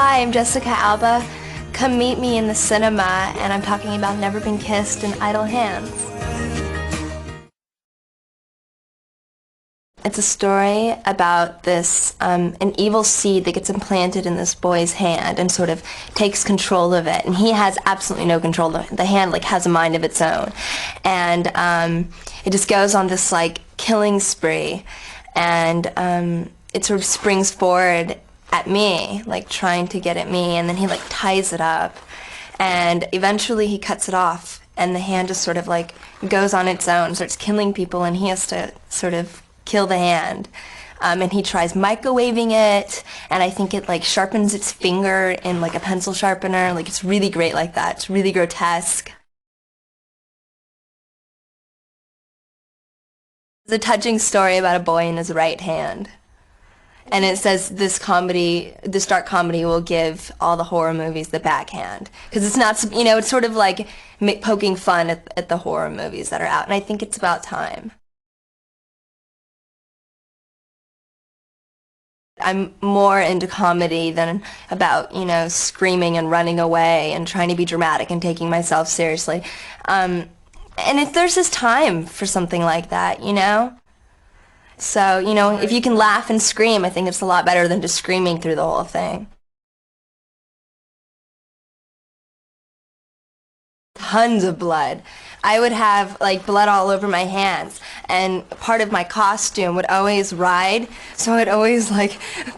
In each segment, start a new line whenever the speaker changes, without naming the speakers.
Hi, I'm Jessica Alba. Come meet me in the cinema, and I'm talking about Never Been Kissed and Idle Hands. It's a story about this, an evil seed that gets implanted in this boy's hand and sort of takes control of it. And he has absolutely no control. The hand has a mind of its own. And it just goes on this killing spree. And it sort of springs forward at me, trying to get at me, and then he ties it up. And eventually he cuts it off, and the hand just sort of goes on its own, starts killing people, and he has to sort of kill the hand. And he tries microwaving it, and I think it sharpens its finger in a pencil sharpener. It's really great like that. It's really grotesque. It's a touching story about a boy in his right hand. And it says this dark comedy will give all the horror movies the backhand. Because it's not, it's sort of poking fun at the horror movies that are out. And I think it's about time. I'm more into comedy than about, screaming and running away and trying to be dramatic and taking myself seriously. And there's this time for something like that, So, if you can laugh and scream, I think it's a lot better than just screaming through the whole thing. Tons of blood. I would have blood all over my hands, and part of my costume would always ride, so I'd always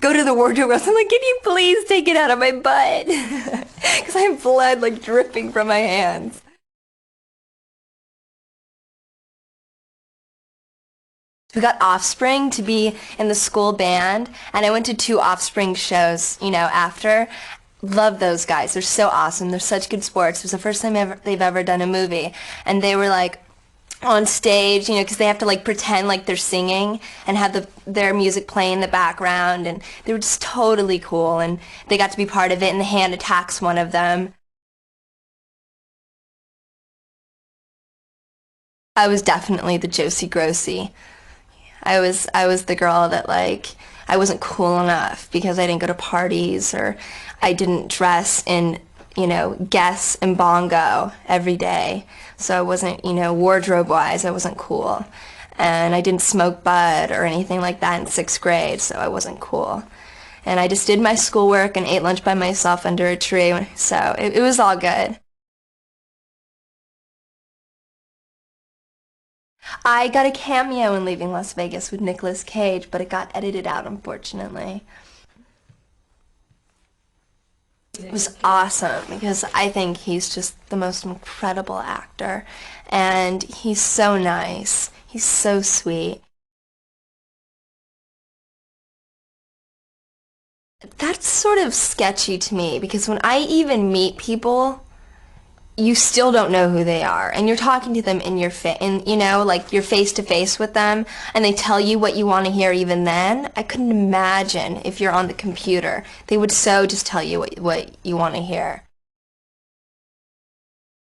go to the wardrobe and I'm like, can you please take it out of my butt? Because I have blood dripping from my hands. We got Offspring to be in the school band, and I went to 2 Offspring shows, after. Love those guys. They're so awesome. They're such good sports. It was the first time they've ever done a movie. And they were on stage, because they have to pretend they're singing and have their music play in the background, and they were just totally cool, and they got to be part of it, and the hand attacks one of them. I was definitely the Josie Grossi. I was the girl that I wasn't cool enough because I didn't go to parties, or I didn't dress in Guess and Bongo every day. So I wasn't, wardrobe wise, I wasn't cool. And I didn't smoke bud or anything like that in 6th grade, so I wasn't cool. And I just did my schoolwork and ate lunch by myself under a tree, so it was all good. I got a cameo in Leaving Las Vegas with Nicolas Cage, but it got edited out, unfortunately. It was awesome because I think he's just the most incredible actor, and he's so nice. He's so sweet. That's sort of sketchy to me because when I even meet people, you still don't know who they are, and you're talking to them in your you're face to face with them, and they tell you what you want to hear even then. I couldn't imagine if you're on the computer. They would so just tell you what you want to hear.